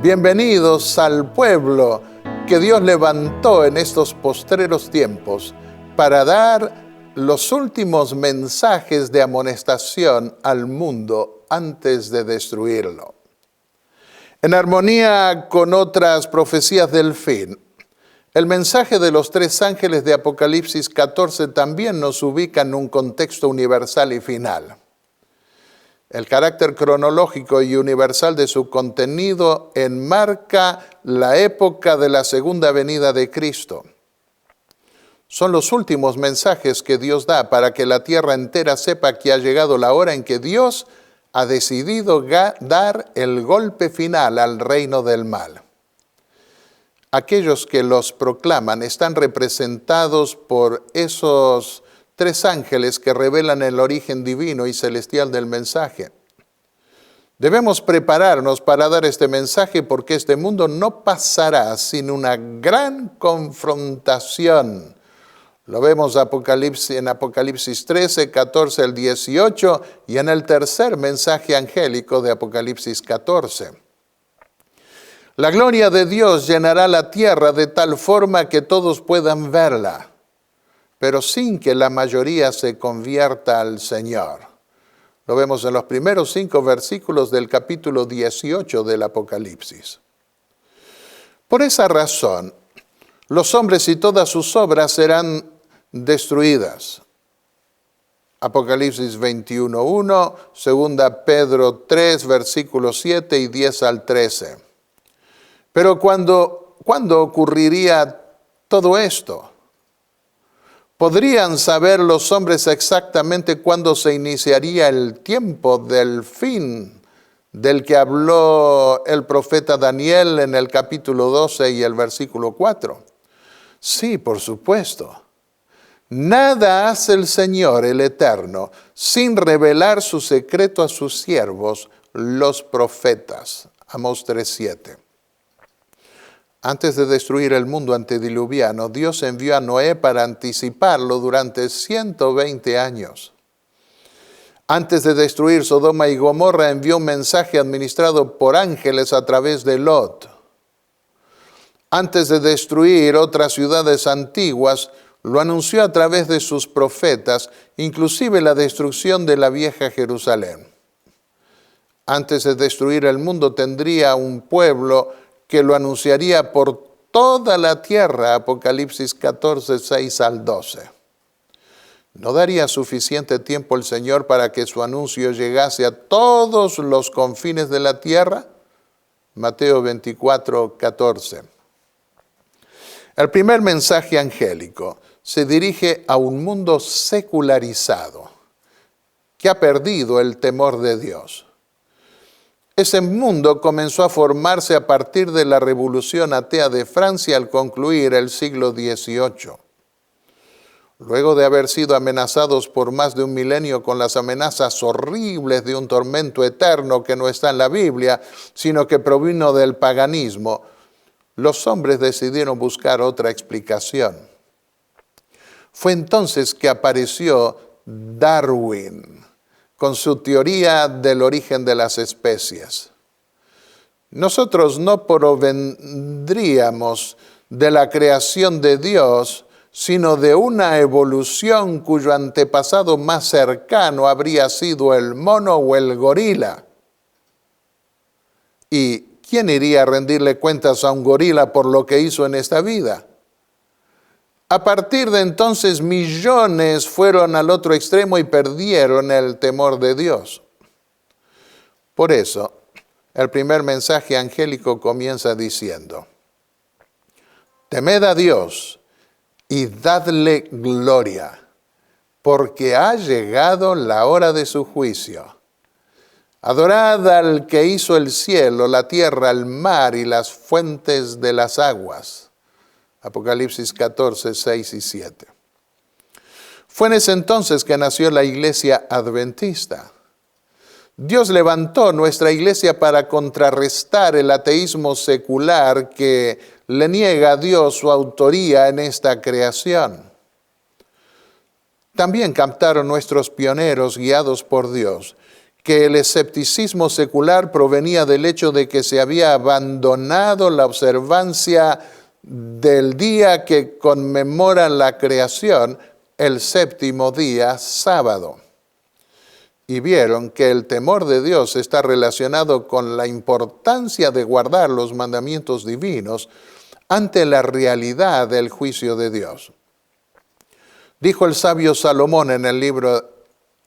Bienvenidos al pueblo que Dios levantó en estos postreros tiempos para dar los últimos mensajes de amonestación al mundo antes de destruirlo. En armonía con otras profecías del fin, el mensaje de los tres ángeles de Apocalipsis 14 también nos ubica en un contexto universal y final. El carácter cronológico y universal de su contenido enmarca la época de la segunda venida de Cristo. Son los últimos mensajes que Dios da para que la tierra entera sepa que ha llegado la hora en que Dios ha decidido dar el golpe final al reino del mal. Aquellos que los proclaman están representados por esos tres ángeles que revelan el origen divino y celestial del mensaje. Debemos prepararnos para dar este mensaje porque este mundo no pasará sin una gran confrontación. Lo vemos en Apocalipsis 13, 14 al 18 y en el tercer mensaje angélico de Apocalipsis 14. La gloria de Dios llenará la tierra de tal forma que todos puedan verla, pero sin que la mayoría se convierta al Señor. Lo vemos en los primeros 5 versículos del capítulo 18 del Apocalipsis. Por esa razón, los hombres y todas sus obras serán destruidas. Apocalipsis 21:1, 2 Pedro 3, versículos 7 y 10 al 13. Pero ¿cuándo ocurriría todo esto? ¿Podrían saber los hombres exactamente cuándo se iniciaría el tiempo del fin del que habló el profeta Daniel en el capítulo 12 y el versículo 4? Sí, por supuesto. Nada hace el Señor, el Eterno, sin revelar su secreto a sus siervos, los profetas. Amós 3:7. Antes de destruir el mundo antediluviano, Dios envió a Noé para anticiparlo durante 120 años. Antes de destruir Sodoma y Gomorra, envió un mensaje administrado por ángeles a través de Lot. Antes de destruir otras ciudades antiguas, lo anunció a través de sus profetas, inclusive la destrucción de la vieja Jerusalén. Antes de destruir el mundo, tendría un pueblo que lo anunciaría por toda la tierra, Apocalipsis 14, 6 al 12. ¿No daría suficiente tiempo el Señor para que su anuncio llegase a todos los confines de la tierra? Mateo 24, 14. El primer mensaje angélico se dirige a un mundo secularizado, que ha perdido el temor de Dios. Ese mundo comenzó a formarse a partir de la Revolución Atea de Francia al concluir el siglo XVIII. Luego de haber sido amenazados por más de un milenio con las amenazas horribles de un tormento eterno que no está en la Biblia, sino que provino del paganismo, los hombres decidieron buscar otra explicación. Fue entonces que apareció Darwin con su teoría del origen de las especies. Nosotros no provendríamos de la creación de Dios, sino de una evolución cuyo antepasado más cercano habría sido el mono o el gorila. ¿Y quién iría a rendirle cuentas a un gorila por lo que hizo en esta vida? A partir de entonces, millones fueron al otro extremo y perdieron el temor de Dios. Por eso, el primer mensaje angélico comienza diciendo: temed a Dios y dadle gloria, porque ha llegado la hora de su juicio. Adorad al que hizo el cielo, la tierra, el mar y las fuentes de las aguas. Apocalipsis 14, 6 y 7. Fue en ese entonces que nació la iglesia adventista. Dios levantó nuestra iglesia para contrarrestar el ateísmo secular que le niega a Dios su autoría en esta creación. También captaron nuestros pioneros guiados por Dios que el escepticismo secular provenía del hecho de que se había abandonado la observancia del día que conmemora la creación, el séptimo día, sábado. Y vieron que el temor de Dios está relacionado con la importancia de guardar los mandamientos divinos ante la realidad del juicio de Dios. Dijo el sabio Salomón en el libro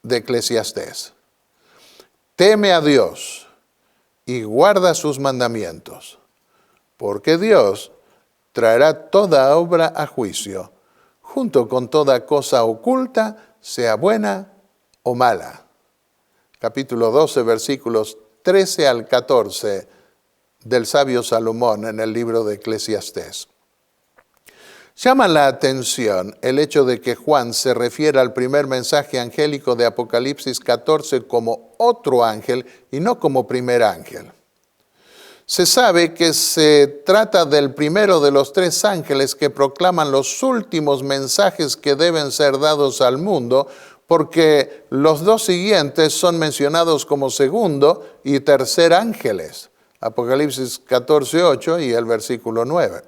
de Eclesiastés: teme a Dios y guarda sus mandamientos, porque Dios traerá toda obra a juicio, junto con toda cosa oculta, sea buena o mala. Capítulo 12, versículos 13 al 14 del sabio Salomón en el libro de Eclesiastés. Llama la atención el hecho de que Juan se refiere al primer mensaje angélico de Apocalipsis 14 como otro ángel y no como primer ángel. Se sabe que se trata del primero de los tres ángeles que proclaman los últimos mensajes que deben ser dados al mundo, porque los dos siguientes son mencionados como segundo y tercer ángeles. Apocalipsis 14:8 y el versículo 9.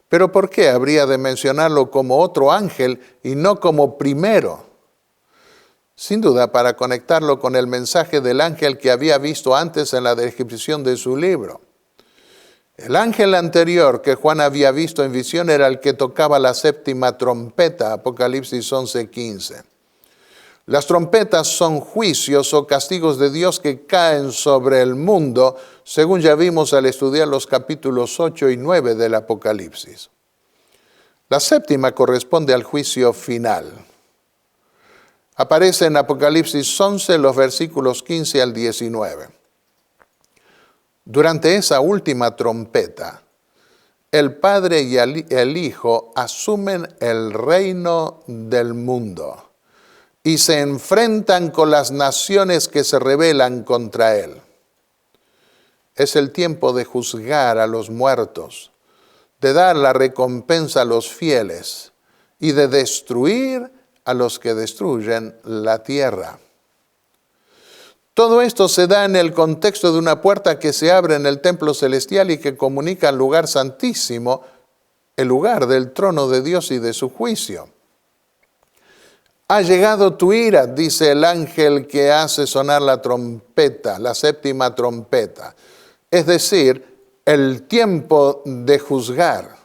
Pero ¿por qué habría de mencionarlo como otro ángel y no como primero? Sin duda, para conectarlo con el mensaje del ángel que había visto antes en la descripción de su libro. El ángel anterior que Juan había visto en visión era el que tocaba la séptima trompeta, Apocalipsis 11:15. Las trompetas son juicios o castigos de Dios que caen sobre el mundo, según ya vimos al estudiar los capítulos 8 y 9 del Apocalipsis. La séptima corresponde al juicio final. Aparece en Apocalipsis 11 los versículos 15 al 19. Durante esa última trompeta, el Padre y el Hijo asumen el reino del mundo y se enfrentan con las naciones que se rebelan contra él. Es el tiempo de juzgar a los muertos, de dar la recompensa a los fieles y de destruir a los que destruyen la tierra. Todo esto se da en el contexto de una puerta que se abre en el templo celestial y que comunica al lugar santísimo, el lugar del trono de Dios y de su juicio. Ha llegado tu ira, dice el ángel que hace sonar la trompeta, la séptima trompeta. Es decir, el tiempo de juzgar.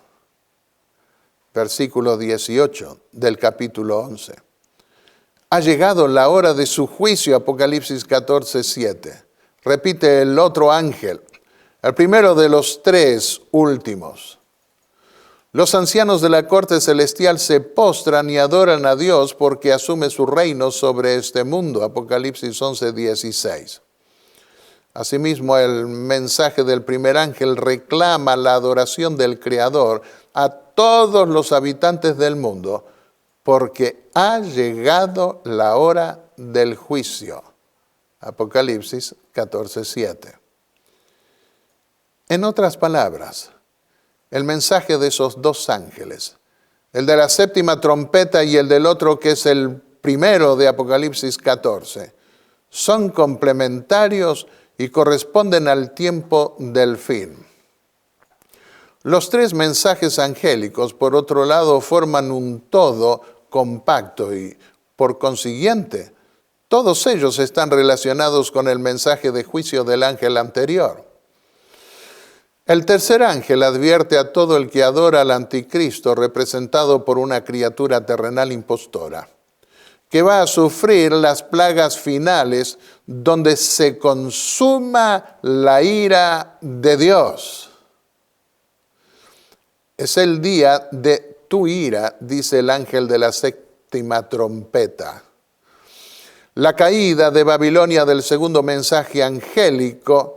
Versículo 18 del capítulo 11. Ha llegado la hora de su juicio, Apocalipsis 14:7. Repite el otro ángel, el primero de los tres últimos. Los ancianos de la corte celestial se postran y adoran a Dios porque asume su reino sobre este mundo, Apocalipsis 11:16. Asimismo, el mensaje del primer ángel reclama la adoración del Creador a todos los habitantes del mundo, porque ha llegado la hora del juicio. Apocalipsis 14:7. En otras palabras, el mensaje de esos dos ángeles, el de la séptima trompeta y el del otro que es el primero de Apocalipsis 14, son complementarios y corresponden al tiempo del fin. Los tres mensajes angélicos, por otro lado, forman un todo compacto y, por consiguiente, todos ellos están relacionados con el mensaje de juicio del ángel anterior. El tercer ángel advierte a todo el que adora al anticristo, representado por una criatura terrenal impostora, que va a sufrir las plagas finales donde se consuma la ira de Dios. Es el día de tu ira, dice el ángel de la séptima trompeta. La caída de Babilonia del segundo mensaje angélico,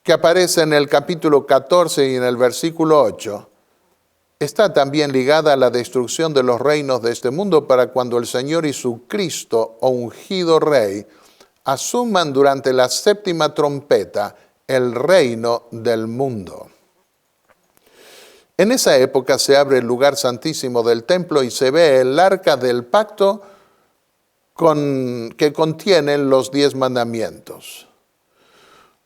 que aparece en el capítulo 14 y en el versículo 8, está también ligada a la destrucción de los reinos de este mundo para cuando el Señor y su Cristo o ungido Rey asuman durante la séptima trompeta el reino del mundo. En esa época se abre el lugar santísimo del templo y se ve el arca del pacto que contienen los 10 mandamientos.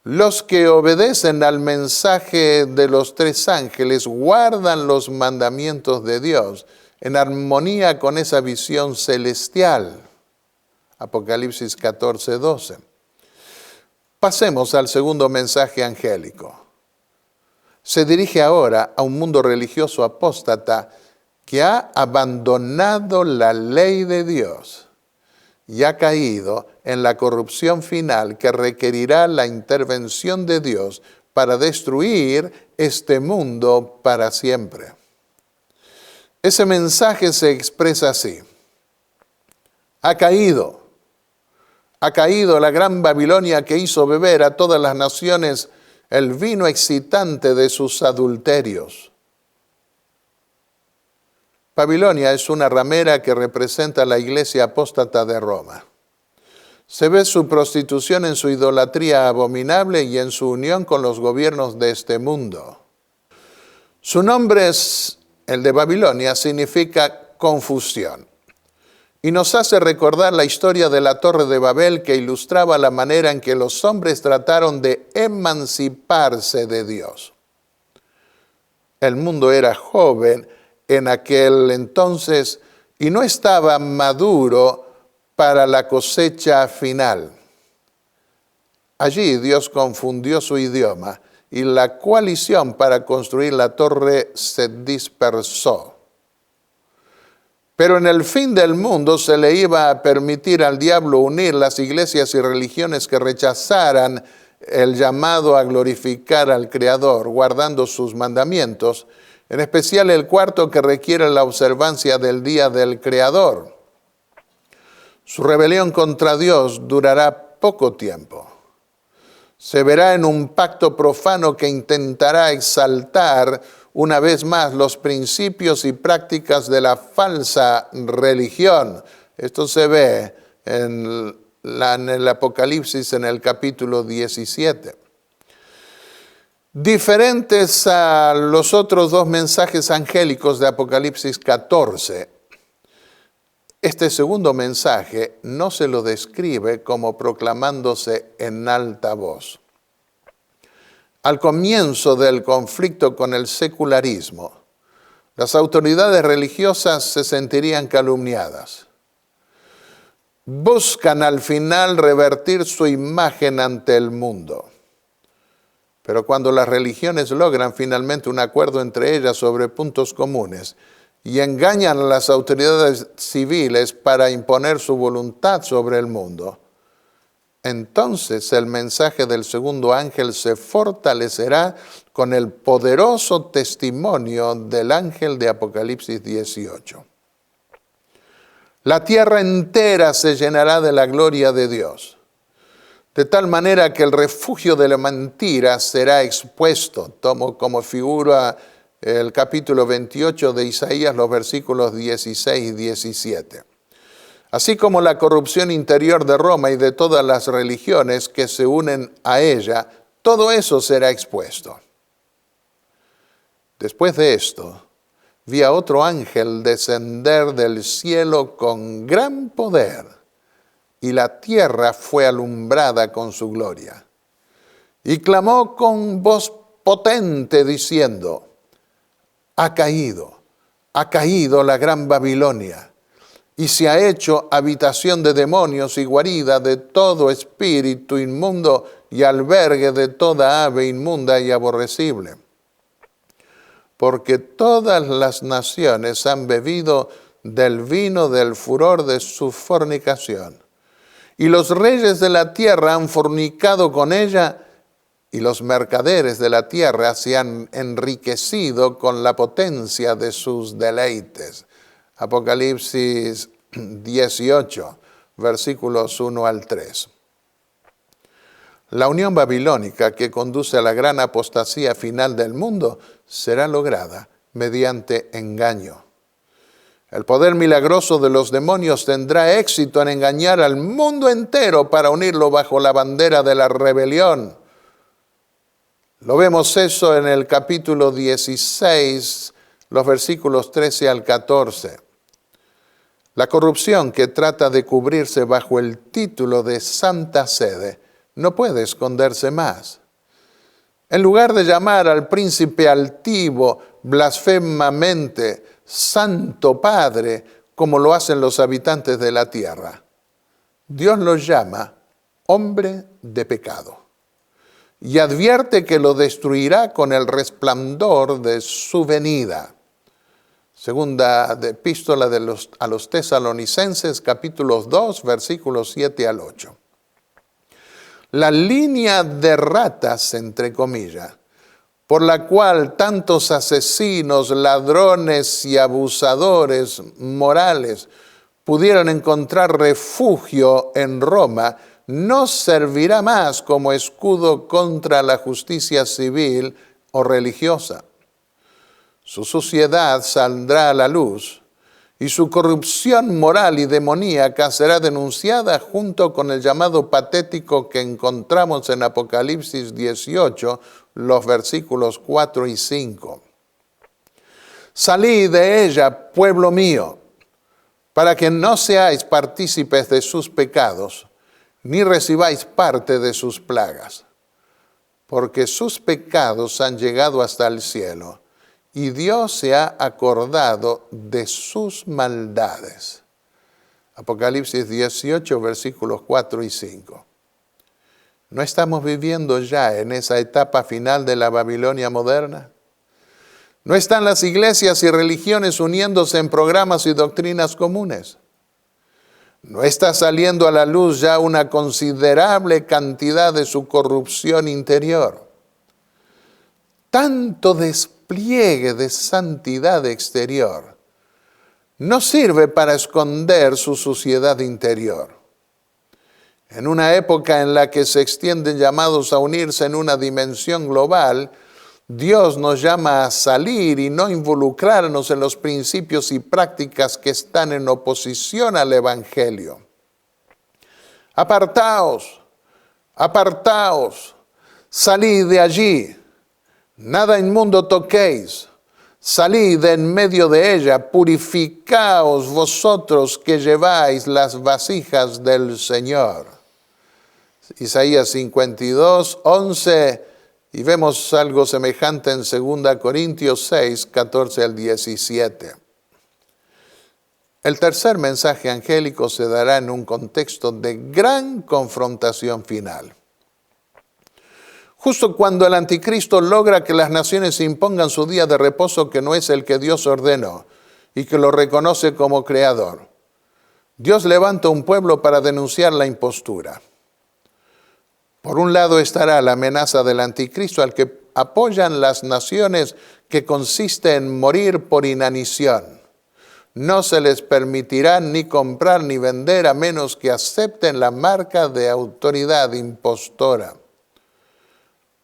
Los que obedecen al mensaje de los 3 ángeles guardan los mandamientos de Dios en armonía con esa visión celestial. Apocalipsis 14, 12. Pasemos al segundo mensaje angélico. Se dirige ahora a un mundo religioso apóstata que ha abandonado la ley de Dios y ha caído en la corrupción final que requerirá la intervención de Dios para destruir este mundo para siempre. Ese mensaje se expresa así: ha caído la gran Babilonia que hizo beber a todas las naciones el vino excitante de sus adulterios. Babilonia es una ramera que representa la iglesia apóstata de Roma. Se ve su prostitución en su idolatría abominable y en su unión con los gobiernos de este mundo. Su nombre es el de Babilonia, significa confusión. Y nos hace recordar la historia de la Torre de Babel que ilustraba la manera en que los hombres trataron de emanciparse de Dios. El mundo era joven en aquel entonces y no estaba maduro para la cosecha final. Allí Dios confundió su idioma y la coalición para construir la torre se dispersó. Pero en el fin del mundo se le iba a permitir al diablo unir las iglesias y religiones que rechazaran el llamado a glorificar al Creador, guardando sus mandamientos, en especial el cuarto que requiere la observancia del día del Creador. Su rebelión contra Dios durará poco tiempo. Se verá en un pacto profano que intentará exaltar una vez más los principios y prácticas de la falsa religión. Esto se ve en el Apocalipsis en el capítulo 17. Diferentes a los otros 2 mensajes angélicos de Apocalipsis 14, este segundo mensaje no se lo describe como proclamándose en alta voz. Al comienzo del conflicto con el secularismo, las autoridades religiosas se sentirían calumniadas. Buscan al final revertir su imagen ante el mundo. Pero cuando las religiones logran finalmente un acuerdo entre ellas sobre puntos comunes y engañan a las autoridades civiles para imponer su voluntad sobre el mundo, entonces el mensaje del segundo ángel se fortalecerá con el poderoso testimonio del ángel de Apocalipsis 18. La tierra entera se llenará de la gloria de Dios, de tal manera que el refugio de la mentira será expuesto. Tomo como figura el capítulo 28 de Isaías, los versículos 16 y 17. Así como la corrupción interior de Roma y de todas las religiones que se unen a ella, todo eso será expuesto. Después de esto, vi a otro ángel descender del cielo con gran poder, y la tierra fue alumbrada con su gloria. Y clamó con voz potente diciendo: ha caído la gran Babilonia, y se ha hecho habitación de demonios y guarida de todo espíritu inmundo y albergue de toda ave inmunda y aborrecible. Porque todas las naciones han bebido del vino del furor de su fornicación. Y los reyes de la tierra han fornicado con ella, y los mercaderes de la tierra se han enriquecido con la potencia de sus deleites. Apocalipsis 18, versículos 1 al 3. La unión babilónica que conduce a la gran apostasía final del mundo será lograda mediante engaño. El poder milagroso de los demonios tendrá éxito en engañar al mundo entero para unirlo bajo la bandera de la rebelión. Lo vemos eso en el capítulo 16, los versículos 13 al 14. La corrupción que trata de cubrirse bajo el título de Santa Sede no puede esconderse más. En lugar de llamar al príncipe altivo blasfemamente Santo Padre, como lo hacen los habitantes de la tierra, Dios lo llama hombre de pecado y advierte que lo destruirá con el resplandor de su venida. Segunda epístola a los Tesalonicenses, capítulos 2, versículos 7 al 8. La línea de ratas, entre comillas, por la cual tantos asesinos, ladrones y abusadores morales pudieron encontrar refugio en Roma, no servirá más como escudo contra la justicia civil o religiosa. Su suciedad saldrá a la luz y su corrupción moral y demoníaca será denunciada junto con el llamado patético que encontramos en Apocalipsis 18, los versículos 4 y 5. Salid de ella, pueblo mío, para que no seáis partícipes de sus pecados, ni recibáis parte de sus plagas, porque sus pecados han llegado hasta el cielo, y Dios se ha acordado de sus maldades. Apocalipsis 18, versículos 4 y 5. ¿No estamos viviendo ya en esa etapa final de la Babilonia moderna? ¿No están las iglesias y religiones uniéndose en programas y doctrinas comunes? ¿No está saliendo a la luz ya una considerable cantidad de su corrupción interior? Tanto despliegue de santidad exterior no sirve para esconder su suciedad interior. En una época en la que se extienden llamados a unirse en una dimensión global, Dios nos llama a salir y no involucrarnos en los principios y prácticas que están en oposición al Evangelio. Apartaos, apartaos, salid de allí, nada inmundo toquéis, salid de en medio de ella, purificaos vosotros que lleváis las vasijas del Señor. Isaías 52, 11, y vemos algo semejante en 2 Corintios 6, 14 al 17. El tercer mensaje angélico se dará en un contexto de gran confrontación final. Justo cuando el anticristo logra que las naciones impongan su día de reposo, que no es el que Dios ordenó y que lo reconoce como creador, Dios levanta un pueblo para denunciar la impostura. Por un lado estará la amenaza del anticristo al que apoyan las naciones, que consiste en morir por inanición. No se les permitirá ni comprar ni vender a menos que acepten la marca de autoridad impostora.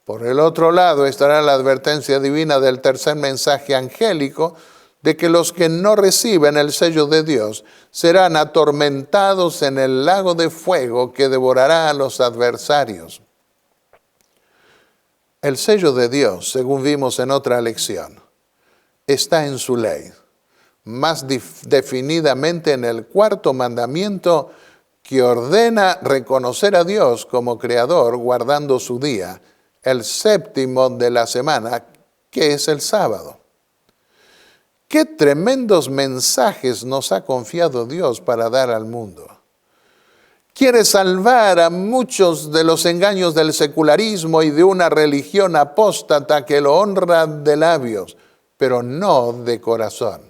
Por el otro lado estará la advertencia divina del tercer mensaje angélico de que los que no reciben el sello de Dios serán atormentados en el lago de fuego que devorará a los adversarios. El sello de Dios, según vimos en otra lección, está en su ley, más definidamente en el cuarto mandamiento, que ordena reconocer a Dios como creador guardando su día, el séptimo de la semana, que es el sábado. ¡Qué tremendos mensajes nos ha confiado Dios para dar al mundo! Quiere salvar a muchos de los engaños del secularismo y de una religión apóstata que lo honra de labios, pero no de corazón.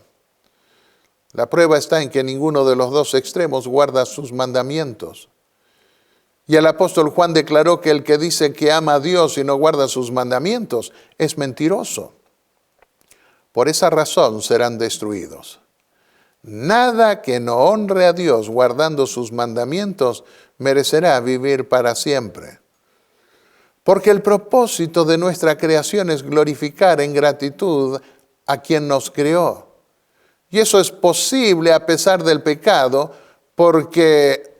La prueba está en que ninguno de los dos extremos guarda sus mandamientos. Y el apóstol Juan declaró que el que dice que ama a Dios y no guarda sus mandamientos es mentiroso. Por esa razón serán destruidos. Nada que no honre a Dios guardando sus mandamientos merecerá vivir para siempre. Porque el propósito de nuestra creación es glorificar en gratitud a quien nos creó. Y eso es posible a pesar del pecado, porque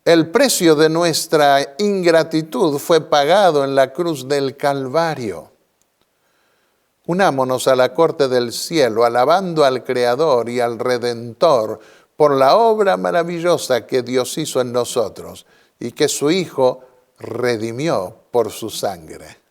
el precio de nuestra ingratitud fue pagado en la cruz del Calvario. Unámonos a la corte del cielo, alabando al Creador y al Redentor por la obra maravillosa que Dios hizo en nosotros y que su Hijo redimió por su sangre.